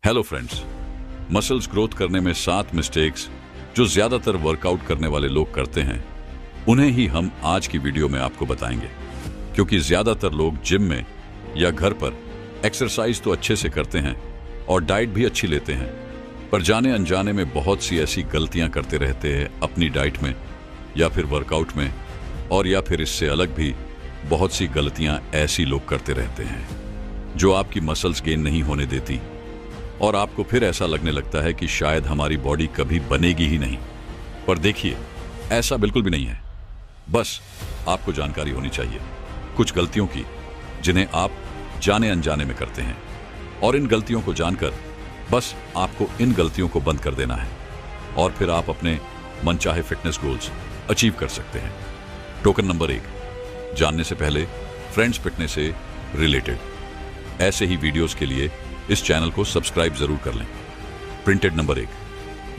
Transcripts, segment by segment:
Hello friends, muscles growth करने में 7 mistakes जो ज्यादातर वर्कआउट करने वाले लोग करते हैं, उन्हें ही हम आज की वीडियो में आपको बताएंगे। क्योंकि ज्यादातर लोग जिम में या घर पर एक्सरसाइज तो अच्छे से करते हैं और डाइट भी अच्छी लेते हैं, पर जाने अनजाने में बहुत सी ऐसी गलतियां करते रहते हैं अपनी डाइट में या फिर वर्कआउट में, और या फिर इससे अलग भी बहुत सी गलतियां ऐसी लोग करते रहते हैं जो आपकी मसल्स गेन नहीं होने देती और आपको फिर ऐसा लगने लगता है कि शायद हमारी बॉडी कभी बनेगी ही नहीं। पर देखिए, ऐसा बिल्कुल भी नहीं है। बस आपको जानकारी होनी चाहिए कुछ गलतियों की जिन्हें आप जाने अनजाने में करते हैं, और इन गलतियों को जानकर बस आपको इन गलतियों को बंद कर देना है और फिर आप अपने मनचाहे फिटनेस गोल्स अचीव कर सकते हैं। टोकन नंबर 1, जानने से पहले फ्रेंड्स फिटनेस से रिलेटेड ऐसे ही वीडियोस के लिए इस चैनल को सब्सक्राइब जरूर कर लें। प्रिंटेड नंबर 1,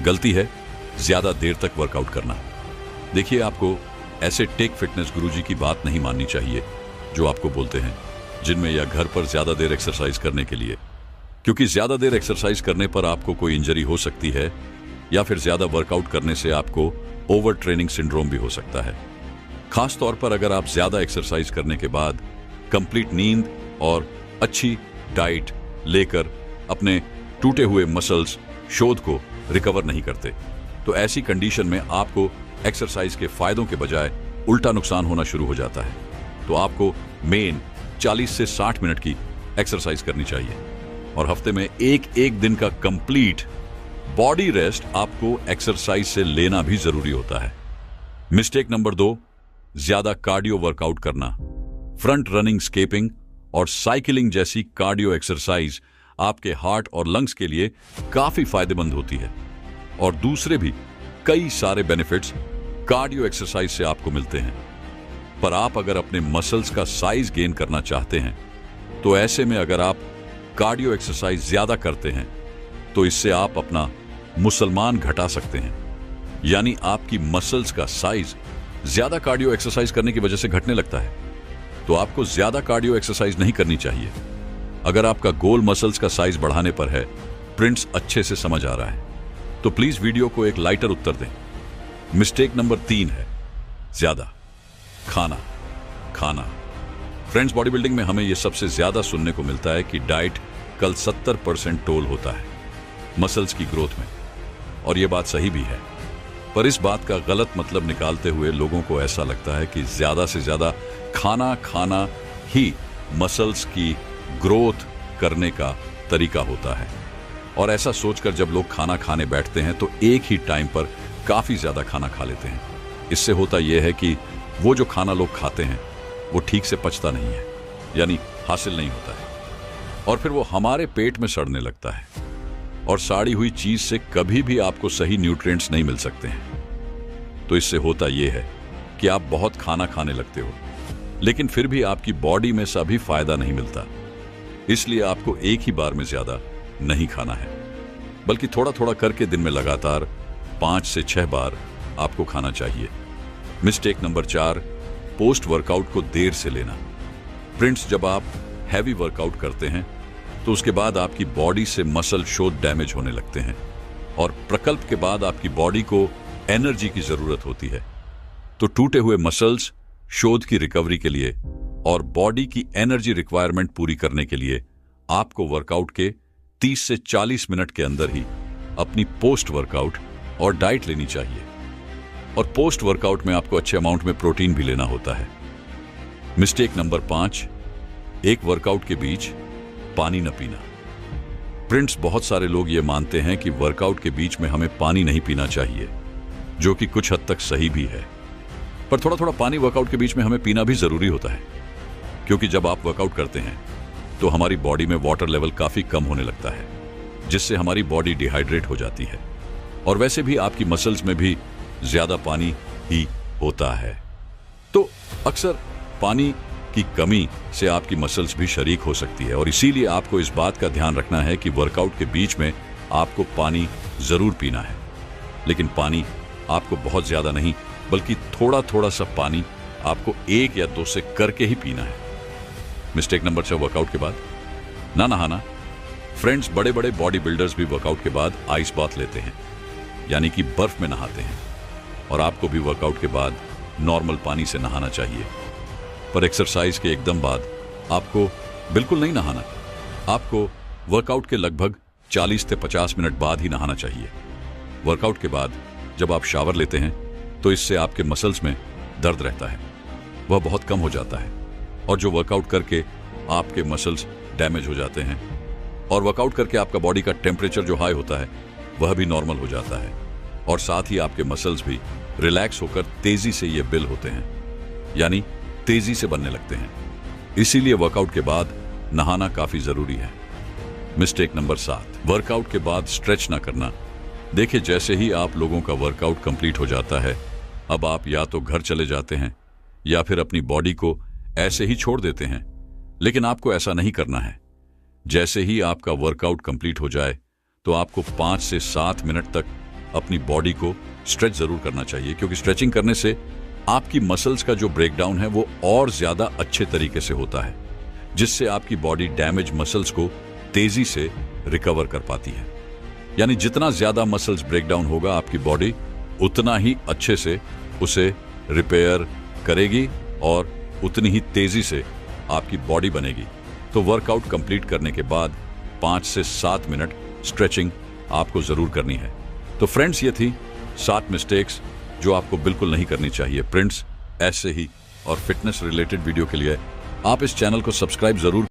गलती है ज्यादा देर तक वर्कआउट करना। देखिए, आपको ऐसे टेक फिटनेस गुरुजी की बात नहीं माननी चाहिए जो आपको बोलते हैं जिनमें या घर पर ज्यादा देर एक्सरसाइज करने के लिए, क्योंकि ज्यादा देर एक्सरसाइज करने पर आपको कोई इंजरी हो सकती है या फिर ज्यादा वर्कआउट करने से आपको ओवर ट्रेनिंग सिंड्रोम भी हो सकता है। खास तौर पर अगर आप ज्यादा एक्सरसाइज करने के बाद कंप्लीट नींद और अच्छी डाइट लेकर अपने टूटे हुए मसल्स शोध को रिकवर नहीं करते, तो ऐसी कंडीशन में आपको एक्सरसाइज के फायदों के बजाय उल्टा नुकसान होना शुरू हो जाता है। तो आपको मेन 40 से 60 मिनट की एक्सरसाइज करनी चाहिए और हफ्ते में एक दिन का कंप्लीट बॉडी रेस्ट आपको एक्सरसाइज से लेना भी जरूरी होता है। मिस्टेक नंबर 2, ज्यादा कार्डियो वर्कआउट करना। फ्रंट रनिंग, स्केपिंग और साइकिलिंग जैसी कार्डियो एक्सरसाइज आपके हार्ट और लंग्स के लिए काफी फायदेमंद होती है, और दूसरे भी कई सारे बेनिफिट्स कार्डियो एक्सरसाइज से आपको मिलते हैं। पर आप अगर अपने मसल्स का साइज गेन करना चाहते हैं, तो ऐसे में अगर आप कार्डियो एक्सरसाइज ज्यादा करते हैं तो इससे आप अपना मुसलमान घटा सकते हैं, यानी आपकी मसल्स का साइज ज्यादा कार्डियो एक्सरसाइज करने की वजह से घटने लगता है। तो आपको ज्यादा कार्डियो एक्सरसाइज नहीं करनी चाहिए अगर आपका गोल मसल्स का साइज बढ़ाने पर है। प्रिंट्स अच्छे से समझ आ रहा है तो प्लीज वीडियो को एक लाइटर उत्तर दें। मिस्टेक नंबर 3 है ज्यादा खाना। फ्रेंड्स, बॉडी बिल्डिंग में हमें यह सबसे ज्यादा सुनने को मिलता है कि डाइट कल 70% टोल होता है मसल्स की ग्रोथ में, और यह बात सही भी है। पर इस बात का गलत मतलब निकालते हुए लोगों को ऐसा लगता है कि ज्यादा से ज्यादा खाना ही मसल्स की ग्रोथ करने का तरीका होता है, और ऐसा सोचकर जब लोग खाना खाने बैठते हैं तो एक ही टाइम पर काफी ज्यादा खाना खा लेते हैं। इससे होता यह है कि वो जो खाना लोग खाते हैं वो ठीक से पचता नहीं है, यानी हासिल नहीं होता है, और फिर वो हमारे पेट में सड़ने लगता है, और साड़ी हुई चीज से कभी भी आपको सही न्यूट्रिएंट्स नहीं मिल सकते हैं। तो इससे होता यह है कि आप बहुत खाना खाने लगते हो, लेकिन फिर भी आपकी बॉडी में सभी फायदा नहीं मिलता। इसलिए आपको एक ही बार में ज्यादा नहीं खाना है, बल्कि थोड़ा थोड़ा करके दिन में लगातार 5 से 6 बार आपको खाना चाहिए। मिस्टेक नंबर 4, पोस्ट वर्कआउट को देर से लेना। फ्रेंड्स, जब आप हैवी वर्कआउट करते हैं तो उसके बाद आपकी बॉडी से मसल शोध डैमेज होने लगते हैं, और प्रकल्प के बाद आपकी बॉडी को एनर्जी की जरूरत होती है। तो टूटे हुए मसल्स शोध की रिकवरी के लिए और बॉडी की एनर्जी रिक्वायरमेंट पूरी करने के लिए आपको वर्कआउट के 30 से 40 मिनट के अंदर ही अपनी पोस्ट वर्कआउट और डाइट लेनी चाहिए, और पोस्ट वर्कआउट में आपको अच्छे अमाउंट में प्रोटीन भी लेना होता है। मिस्टेक नंबर 5, एक वर्कआउट के बीच पानी न पीना। फ्रेंड्स, बहुत सारे लोग ये मानते हैं कि वर्कआउट के बीच में हमें पानी नहीं पीना चाहिए, जो कि कुछ हद तक सही भी है, पर थोड़ा थोड़ा पानी वर्कआउट के बीच में हमें पीना भी जरूरी होता है, क्योंकि जब आप वर्कआउट करते हैं तो हमारी बॉडी में वाटर लेवल काफी कम होने लगता है, जिससे हमारी बॉडी डिहाइड्रेट हो जाती है, और वैसे भी आपकी मसल्स में भी ज्यादा पानी ही होता है। तो अक्सर पानी की कमी से आपकी मसल्स भी शरीक हो सकती है, और इसीलिए आपको इस बात का ध्यान रखना है कि वर्कआउट के बीच में आपको पानी जरूर पीना है, लेकिन पानी आपको बहुत ज्यादा नहीं, बल्कि थोड़ा थोड़ा सा पानी आपको 1 या 2 से करके ही पीना है। मिस्टेक नंबर 6, वर्कआउट के बाद ना नहाना। फ्रेंड्स, बड़े बड़े बॉडी बिल्डर्स भी वर्कआउट के बाद आइस बाथ लेते हैं, यानी कि बर्फ में नहाते हैं। और आपको भी वर्कआउट के बाद नॉर्मल पानी से नहाना चाहिए। पर एक्सरसाइज के एकदम बाद आपको बिल्कुल नहीं नहाना। आपको वर्कआउट के लगभग 40 से 50 मिनट बाद ही नहाना चाहिए। वर्कआउट के बाद जब आप शावर लेते हैं तो इससे आपके मसल्स में दर्द रहता है, वह बहुत कम हो जाता है। और जो वर्कआउट करके आपके मसल्स डैमेज हो जाते हैं, और वर्कआउट करके आपका बॉडी का टेम्परेचर जो हाई होता है वह भी नॉर्मल हो जाता है। और साथ ही आपके मसल्स भी रिलैक्स होकर तेजी से ये बिल्ड होते हैं, यानी तेजी से बनने लगते हैं। इसीलिए वर्कआउट के बाद नहाना काफी जरूरी है। मिस्टेक नंबर 7, वर्कआउट के बाद स्ट्रेच ना करना। देखिए, जैसे ही आप लोगों का वर्कआउट कंप्लीट हो जाता है, अब आप या तो घर चले जाते हैं या फिर अपनी बॉडी को ऐसे ही छोड़ देते हैं। लेकिन आपको ऐसा नहीं करना है। जैसे ही आपका वर्कआउट कंप्लीट हो जाए तो आपको 5 से 7 मिनट तक अपनी बॉडी को स्ट्रेच जरूर करना चाहिए, क्योंकि स्ट्रेचिंग करने से आपकी मसल्स का जो ब्रेकडाउन है वो और ज्यादा अच्छे तरीके से होता है, जिससे आपकी बॉडी डैमेज मसल्स को तेजी से रिकवर कर पाती है। यानी जितना ज्यादा मसल्स ब्रेकडाउन होगा आपकी बॉडी उतना ही अच्छे से उसे रिपेयर करेगी और उतनी ही तेजी से आपकी बॉडी बनेगी। तो वर्कआउट कंप्लीट करने के बाद 5 से 7 मिनट स्ट्रेचिंग आपको जरूर करनी है। तो फ्रेंड्स, ये थी 7 मिस्टेक्स जो आपको बिल्कुल नहीं करनी चाहिए। फ्रेंड्स, ऐसे ही और फिटनेस रिलेटेड वीडियो के लिए आप इस चैनल को सब्सक्राइब जरूर